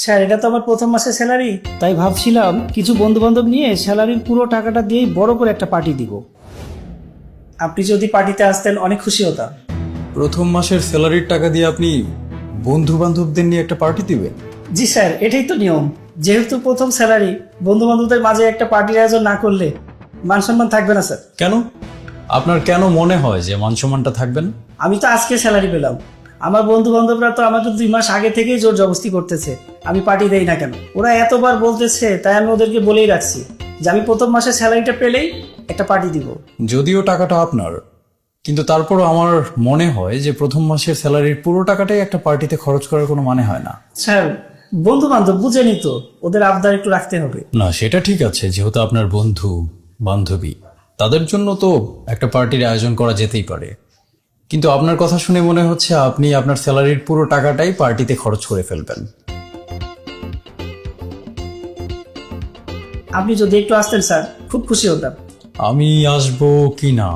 Sir এটা তো আমার প্রথম মাসের স্যালারি, তাই ভাবছিলাম কিছু বন্ধু বান্ধব নিয়ে স্যালারির পুরো টাকাটা দিয়েই বড় করে একটা পার্টি দিব। আপনি যদি পার্টিতে আসতেন অনেক খুশি হতাম। প্রথম মাসের স্যালারির টাকা দিয়ে আপনি বন্ধু বান্ধবদের নিয়ে একটা পার্টি দিবেন? জি স্যার, এটাই তো নিয়ম। যেহেতু প্রথম স্যালারি, বন্ধু বান্ধবদের মাঝে একটা পার্টির আয়োজন না করলে মান সম্মান থাকবে না স্যার। কেন? আপনার কেন মনে হয় যে মান সম্মানটা থাকবেন? আমি তো আজকে স্যালারি পেলাম, আমার বন্ধু বান্ধবরা তো আমাকে 2 মাস আগে থেকেই জোর জবরদস্তি করতেছে আমি পার্টি দেই না কেন। ওরা এতবার বলতেছে, তাই আমি ওদেরকে বলেই রাখছি যে আমি প্রথম মাসের স্যালারিটা পেলেই একটা পার্টি দিব। যদিও টাকাটা আপনার, কিন্তু তারপরও আমার মনে হয় যে প্রথম মাসের স্যালারির পুরো টাকাটাই একটা পার্টিতে খরচ করার কোনো মানে হয় না। স্যার বন্ধু বান্ধব বুঝেনি তো, ওদের আবদার একটু রাখতে হবে। না, সেটা ঠিক আছে, যেহেতু আপনার বন্ধু বান্ধবী, তাদের জন্য তো একটা পার্টির আয়োজন করা যেতেই পারে। কিন্তু আপনার কথা শুনে মনে হচ্ছে আপনি আপনার স্যালারির পুরো টাকাটাই পার্টিতে খরচ করে ফেলবেন। আপনি যদি একটু আসতেন স্যার, খুব খুশি হতাম। আমি আসবো কি না?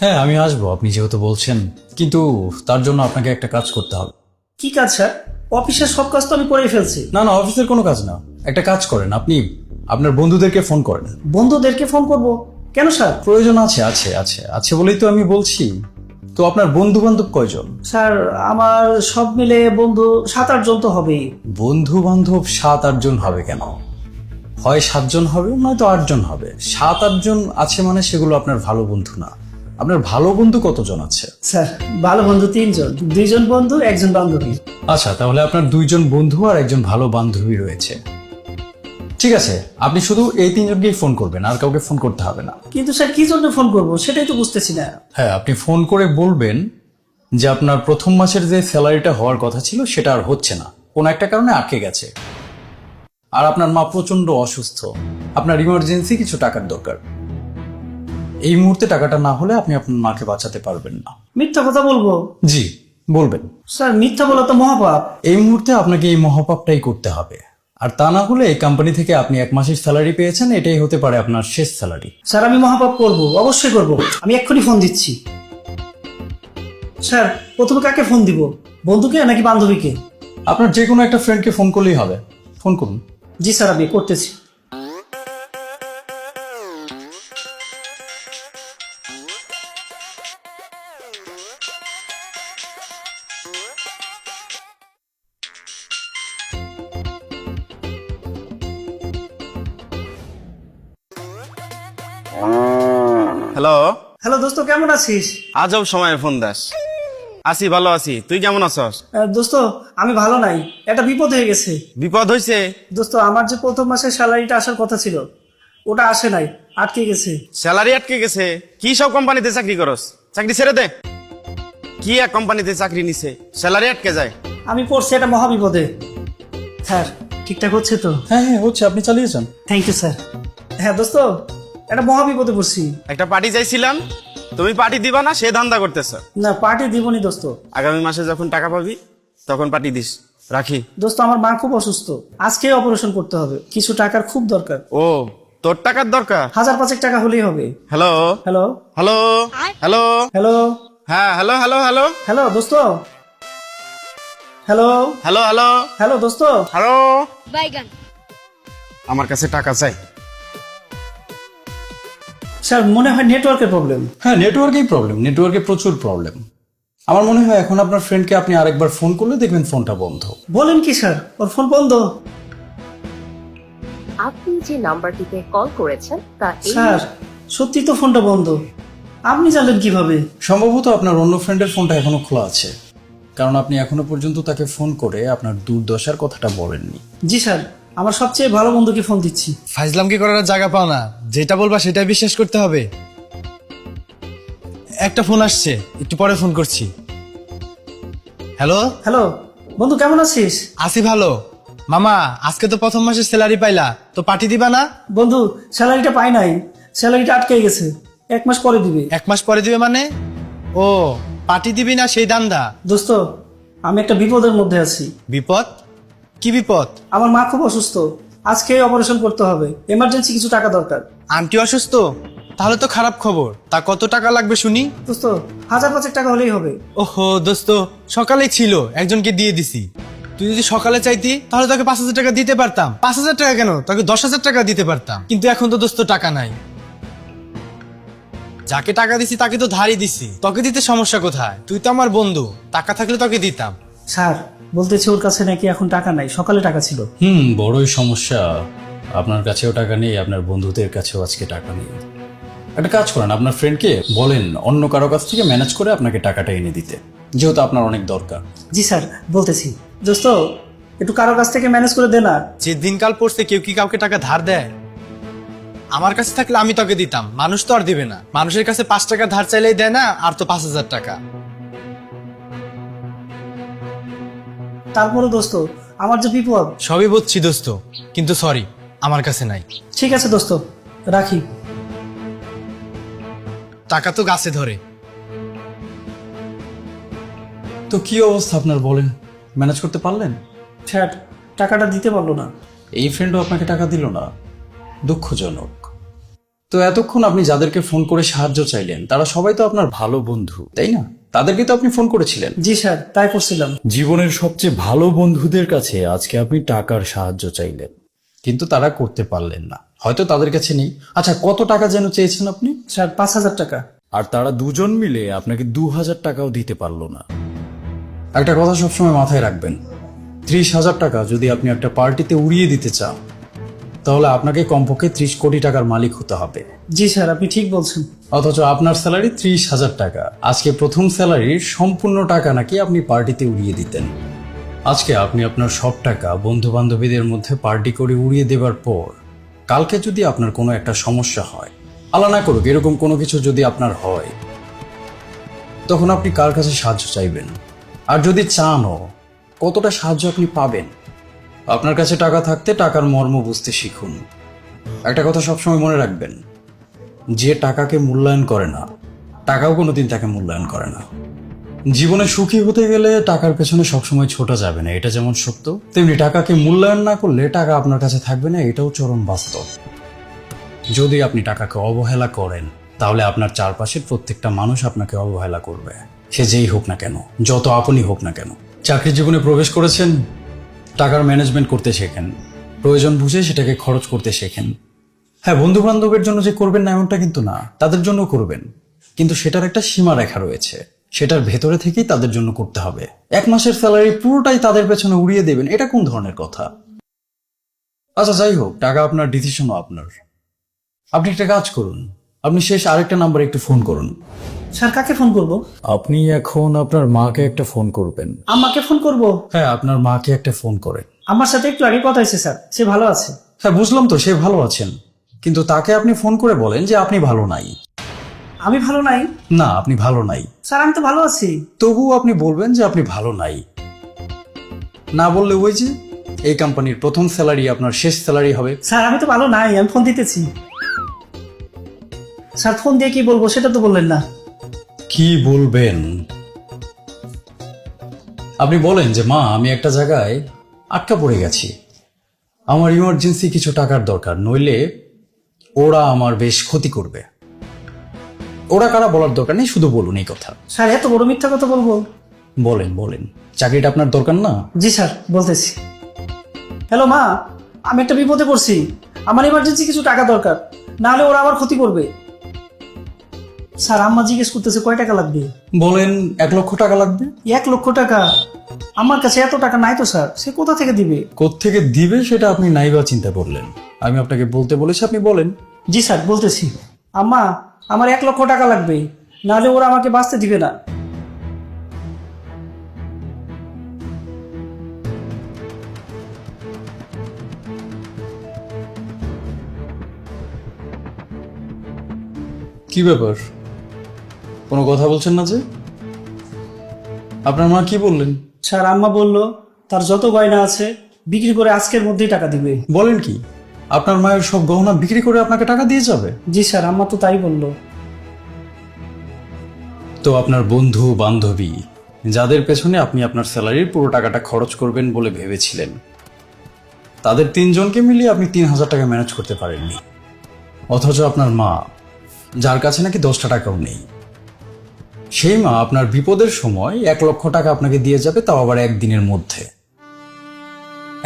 হ্যাঁ, আমি আসবো, আপনি যেহেতু বলছেন, কিন্তু তার জন্য আপনাকে একটা কাজ করতে হবে। কি কাজ স্যার? অফিসের সব কাজ তো আমি করেই ফেলছি। না না, অফিসের কোনো কাজ না, একটা কাজ করেন, আপনি আপনার বন্ধুদেরকে ফোন করেন। বন্ধুদেরকে ফোন করব কেন স্যার? প্রয়োজন আছে আছে আছে আছে বলেই তো আমি বলছি। তো আপনার বন্ধু বান্ধব কয়জন? স্যার আমার সব মিলে বন্ধু 7-8 জন তো হবেই। বন্ধু বান্ধব 7-8 জন হবে কেন? হয় 7 জন হবে, নয়তো 8 জন হবে। 7-8 জন আছে মানে সেগুলো আপনার ভালো বন্ধু না। আপনার ভালো বন্ধু কতজন আছে? স্যার ভালো বন্ধু 3 জন, 2 জন বন্ধু 1 জন বান্ধবী। আচ্ছা, তাহলে আপনার 2 জন বন্ধু আর 1 জন ভালো বান্ধবী রয়েছে। ঠিক আছে, আপনি শুধু এই 3 জনকেই ফোন করবেন, আর কাউকে ফোন করতে হবে না। কিন্তু স্যার কি জন্য ফোন করব সেটাই তো বুঝতেছি না। হ্যাঁ, আপনি ফোন করে বলবেন যে আপনার প্রথম মাসের যে স্যালারিটা হওয়ার কথা ছিল সেটা আর হচ্ছে না, কোনো একটা কারণে আটকে গেছে। আর আপনার মা প্রচন্ড অসুস্থ, আপনার ইমার্জেন্সি কিছু টাকার দরকার। এই মুহূর্তে টাকাটা না হলে আপনি আপনার মাকে বাঁচাতে পারবেন না। মিথ্যা কথা বলবো? জি, বলবেন। স্যার মিথ্যা বলা তো মহাপাপ। এই মুহূর্তে আপনাকে এই মহাপাপটাই করতে হবে, আর তা না হলে এই কোম্পানি থেকে আপনি 1 মাসের স্যালারি পেয়েছেন, এটাই হতে পারে আপনার শেষ স্যালারি। স্যার আমি মহাপাপ করব, অবশ্যই করব। আমি এক্ষুনি ফোন দিচ্ছি। স্যার প্রথমে কাকে ফোন দিব, বন্ধুকে নাকি বান্ধবীকে? আপনার যে কোনো একটা ফ্রেন্ডকে ফোন করলেই হবে, ফোন করুন। জি স্যার আমি করতেছি। হ্যালো, হ্যালো দোস্ত, কেমন আছিস? আজব সময়ে ফোন দাস। আছি, ভালো আছি, তুই কেমন আছস? দোস্ত আমি ভালো নাই, একটা বিপদ হয়ে গেছে। বিপদ হয়েছে? দোস্ত আমার যে প্রথম মাসের স্যালারিটা আসার কথা ছিল ওটা আসে নাই, আটকে গেছে। স্যালারি আটকে গেছে? কি সব কোম্পানিতে চাকরি করস? চাকরি ছেড়ে দে। কি এক কোম্পানিতে চাকরি নিছে, স্যালারি আটকে যায়? আমি পড়ছি একটা মহা বিপদে। স্যার ঠিকঠাক হচ্ছে তো? হ্যাঁ হ্যাঁ হচ্ছে, আপনি চালিয়ে যান। Thank you sir. হ্যাঁ দোস্ত, একটা মহা বিপদে পড়ছি। একটা পার্টি চাইছিলাম, তুমি পার্টি দিবা না সে ধান্দা করতেছ। না পার্টি দিবনি দোস্ত। আগামী মাসে যখন টাকা পাবি তখন পার্টি দিস। রাখি। দোস্ত আমার মা খুব অসুস্থ, আজকে অপারেশন করতে হবে, কিছু টাকার খুব দরকার। ও, তোর টাকার দরকার? 1000-5 টাকা হলেই হবে। Hello hello hello hello, hello হ্যাঁ হ্যালো হ্যালো হ্যালো হ্যালো দোস্ত, হ্যালো হ্যালো হ্যালো হ্যালো দোস্ত। হ্যালো, বাইগান। আমার কাছে টাকা চাই। স্যার মনে হয় নেটওয়ার্কের প্রবলেম। হ্যাঁ, নেটওয়ার্কেই প্রবলেম, নেটওয়ার্কে প্রচুর প্রবলেম। আমার মনে হয় এখন আপনার ফ্রেন্ডকে আপনি আরেকবার ফোন করলে দেখবেন ফোনটা বন্ধ। বলেন কি স্যার, ওর ফোন বন্ধ? আপনি যে নাম্বারটিতে কল করেছেন তা এই স্যার সত্যি তো ফোনটা বন্ধ, আপনি জানলেন কিভাবে? সম্ভবত আপনার অন্য ফ্রেন্ডের ফোনটা এখনো খোলা আছে, কারণ আপনি এখনো পর্যন্ত তাকে ফোন করে আপনার দুর্দশার কথাটা বলেননি। জি স্যার, আমার সবচেয়ে ভালো বন্ধুকে ফোন দিচ্ছি। ফাইজলাম কি করার জায়গা পাও না, যেটা বলবা সেটাই বিশ্বাস করতে হবে। একটা ফোন আসছে, একটু পরে ফোন করছি। হ্যালো, হ্যালো বন্ধু, কেমন আছিস? আসি ভালো। মামা আজকে তো প্রথম মাসের স্যালারি পাইলা, তো পার্টি দিবা না? বন্ধু স্যালারিটা পাই নাই, স্যালারিটা আটকে গেছে, 1 মাস পরে দিবে। 1 মাস পরে দিবে মানে? ও, পার্টি দিবি না সেই দান্দা? দোস্ত আমি একটা বিপদের মধ্যে আছি। বিপদ? কি বিপদ? আমার মা খুব অসুস্থ, আজকে অপারেশন করতে হবে, এমার্জেন্সি কিছু টাকা দরকার। আন্টি অসুস্থ? তাহলে তো খারাপ খবর। তা কত টাকা লাগবে শুনি? দোস্ত 1000-5 টাকা হলেই হবে। ওহো দোস্ত, সকালেই ছিল, একজনকে দিয়ে দিছি। তুই যদি সকালে চাইতি তাহলে তোকে 5,000 টাকা দিতে পারতাম। 5,000 টাকা কেন, তোকে 10,000 টাকা দিতে পারতাম। কিন্তু এখন তো দোস্ত টাকা নাই। যাকে টাকা দিছি তাকে তো ধারই দিছি, তোকে দিতে সমস্যা কোথায়? তুই তো আমার বন্ধু, টাকা থাকলে তোকে দিতাম। স্যার বলতেছে ওর কাছে নাকি এখন টাকা নাই, সকালে টাকা ছিল। বড়ই সমস্যা। আপনার কাছেও টাকা নেই, আপনার বন্ধুদের কাছেও আজকে টাকা নেই। একটা কাজ করেন, আপনার ফ্রেন্ডকে বলেন অন্য কারো কাছ থেকে ম্যানেজ করে আপনাকে টাকাটা এনে দিতে, যেহেতু আপনার অনেক দরকার। জি স্যার বলতেছি। দোস্ত একটু কারো কাছ থেকে ম্যানেজ করে দে না। যে দিনকাল পড়ছে কেউ কি কাউকে টাকা ধার দেয়? আমার কাছে থাকলে আমি তোকে দিতাম, মানুষ তো আর দিবে না। মানুষের কাছে 5 টাকা ধার চাইলেই দেয় না, আর তো 5,000 টাকা। তারপরে দোস্ত আমার যে বিপদ। সবই বুঝছি দোস্ত, কিন্তু সরি, আমার কাছে নাই। ঠিক আছে দোস্ত, রাখি। টাকা তো গাছে ধরে। তো কি অবস্থা আপনার বলেন, ম্যানেজ করতে পারলেন? স্যার টাকাটা দিতে পারলো না। এই ফ্রেন্ডও আপনাকে টাকা দিল না, দুঃখজনক। তো এতক্ষণ আপনি যাদেরকে ফোন করে সাহায্য চাইলেন তারা সবাই তো আপনার ভালো বন্ধু, তাই না? তাদেরকে তো আপনি ফোন করেছিলেন। জি স্যার তাই করছিলাম। জীবনের সবচেয়ে ভালো বন্ধুদের কাছে আজকে আপনি টাকার সাহায্য চাইলেন, কিন্তু তারা করতে পারলেন না, হয়তো তাদের কাছে নেই। আচ্ছা, কত টাকা যেন চেয়েছেন আপনি? স্যার 5,000 টাকা। আর তারা দুজন মিলে আপনাকে 2,000 টাকাও দিতে পারলো না। একটা কথা সবসময় মাথায় রাখবেন, 30,000 টাকা যদি আপনি একটা পার্টিতে উড়িয়ে দিতে চান তাহলে আপনাকে কমপক্ষে 30 কোটি টাকার মালিক হতে হবে। জি স্যার আপনি ঠিক বলছেন। অথচ আপনার স্যালারি 30,000 টাকা। আজকে প্রথম স্যালারির সম্পূর্ণ টাকা নাকি আপনি পার্টিতে উড়িয়ে দিতেন। আজকে আপনি আপনার সব টাকা বন্ধু বান্ধবীদের মধ্যে পার্টি করে উড়িয়ে দেবার পর কালকে যদি আপনার কোনো একটা সমস্যা হয়, আল্লাহ না করুক এরকম কোনো কিছু যদি আপনার হয়, তখন আপনি কার কাছে সাহায্য চাইবেন? আর যদি চানও, কতটা সাহায্য আপনি পাবেন? আপনার কাছে টাকা থাকতে টাকার মর্ম বুঝতে শিখুন। একটা কথা সবসময় মনে রাখবেন, যে টাকাকে মূল্যায়ন করে না, টাকাও কোনোদিন তাকে মূল্যায়ন করে না। জীবনে সুখী হতে গেলে টাকার পেছনে সবসময় ছোটা যাবে না, এটা যেমন সত্য, তেমনি টাকাকে মূল্যায়ন না করলে টাকা আপনার কাছে থাকবে না, এটাও চরম বাস্তব। যদি আপনি টাকাকে অবহেলা করেন তাহলে আপনার চারপাশের প্রত্যেকটা মানুষ আপনাকে অবহেলা করবে, সে যেই হোক না কেন, যত আপনই হোক না কেন। চাকরি জীবনে প্রবেশ করেছেন, টাকার ম্যানেজমেন্ট করতে শেখেন, প্রয়োজন বুঝে সেটাকে খরচ করতে শেখেন। হ্যাঁ, বন্ধু বান্ধবের জন্য যে করবেন না এমনটা কিন্তু না, তাদের জন্য করবেন, কিন্তু সেটার একটা সীমা রেখা রয়েছে, সেটার ভেতরে থেকেই তাদের জন্য করতে হবে। 1 মাসের স্যালারি পুরোটাই তাদের পেছনে উড়িয়ে দেবেন, এটা কোন ধরনের কথা? আচ্ছা যাই হোক, টাকা আপনার, ডিসিশনও আপনার। আপনি একটা কাজ করুন, আপনি শেষ আরেকটা নাম্বারে একটু ফোন করুন। স্যার কাকে ফোন করব? আপনি এখন আপনার মাকে একটা ফোন করবেন। আম্মাকে ফোন করব? হ্যাঁ, আপনার মাকে একটা ফোন করেন। আমার সাথে একটু আগে কথা হয়েছে স্যার, সে ভালো আছে। হ্যাঁ বুঝলাম তো, সে ভালো আছেন, কিন্তু তাকে আপনি ফোন করে বলেন যে আপনি ভালো নাই। আমি ভালো নাই? না, আপনি ভালো নাই। স্যার আমি তো ভালো আছি। তবুও আপনি বলবেন যে আপনি ভালো নাই। না বললে ওই যে এই কোম্পানির প্রথম স্যালারি আপনার শেষ স্যালারি হবে। স্যার আমি তো ভালো নাই, আমি ফোন দিতেছি। স্যার ফোন দিয়ে কি বলবো সেটা তো বললেন না। কি বলবেন? আপনি বলেন যে মা, আমি একটা জায়গায় আটকা পড়ে গেছি, আমার ইমার্জেন্সি কিছু টাকার দরকার, নইলে ওরা আমার বেশ ক্ষতি করবে। ওরা কারা বলার দরকার নেই, শুধু বলুন এই কথা। স্যার এত বড় মিথ্যা কথা বলবো? বলেন বলেন, চাকরিটা আপনার দরকার না? জি স্যার বলতেছি। হ্যালো মা, আমি একটা বিপদে পড়ছি, আমার ইমার্জেন্সি কিছু টাকা দরকার, না হলে ওরা আমার ক্ষতি করবে। স্যার আম্মা জিজ্ঞেস করতেছে কয় টাকা লাগবে। বলেন 1 লক্ষ টাকা লাগবে। 1 লক্ষ টাকা? আমার কাছে এত টাকা নাই তো স্যার, সে কোথা থেকে দিবে? কোত্থেকে দিবে সেটা আপনি নাইবা চিন্তা করলেন, আমি আপনাকে বলতে বলেছি, আপনি বলেন। জি স্যার বলতেছি। আম্মা আমার 1 লক্ষ টাকা লাগবে, না হলে ওরা আমাকে বাঁচতে দিবে না। কি ব্যাপার, কোনো কথা বলছেন না যে? আপনার মা কি বললেন? স্যার আম্মা বলল তার যত গয়না আছে বিক্রি করে আজকের মধ্যেই টাকা দিবে। বলেন কি, আপনার মায়ের সব গহনা বিক্রি করে আপনাকে টাকা দিয়ে যাবে? জি স্যার আম্মা তো তাই বলল। তো আপনার বন্ধু বান্ধবী যাদের পেছনে আপনি আপনার স্যালারির পুরো টাকাটা খরচ করবেন বলে ভেবেছিলেন, তাদের 3 জনকে মিলিয়ে আপনি 3,000 টাকা ম্যানেজ করতে পারেননি। অথচ আপনার মা, যার কাছে নাকি 10টা টাকাও নেই, সেই মা আপনার বিপদের সময় 1 লক্ষ টাকা আপনাকে দিয়ে যাবে, তাও আবার 1 দিনের মধ্যে।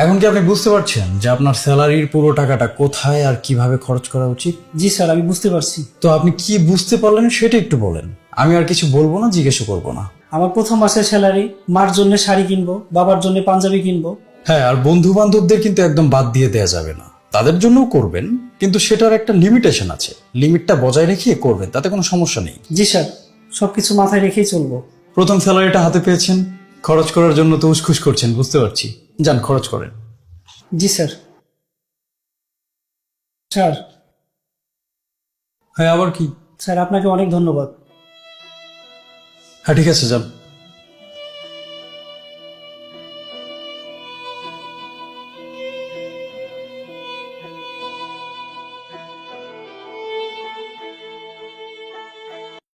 এখন কি আপনি বুঝতে পারছেন যে আপনার স্যালারির পুরো টাকাটা কোথায় আর কিভাবে খরচ করা উচিত? জি স্যার, আমি বুঝতে পারছি। তো আপনি কি বুঝতে পারলেন সেটা একটু বলেন, আমি আর কিছু বলবো না, জিজ্ঞেসও করবো না। আমার প্রথম মাসের স্যালারি, মার জন্য শাড়ি কিনবো, বাবার জন্য পাঞ্জাবি কিনবো। হ্যাঁ, আর বন্ধু বান্ধবদের কিন্তু একদম বাদ দিয়ে দেওয়া যাবে না, তাদের জন্যও করবেন, কিন্তু সেটার একটা লিমিটেশন আছে, লিমিটটা বজায় রেখে করবেন, তাতে কোনো সমস্যা নেই। জি স্যার, সবকিছু মাথায় রেখেই চলবো। প্রথম স্যালারিটা হাতে পেয়েছেন, খরচ করার জন্য তো উসখুস করছেন, বুঝতে পারছি। যান, খরচ করেন। জি স্যার। স্যার, হ্যাঁ, আবার কি? স্যার আপনাকে অনেক ধন্যবাদ। হ্যাঁ, ঠিক আছে, যান।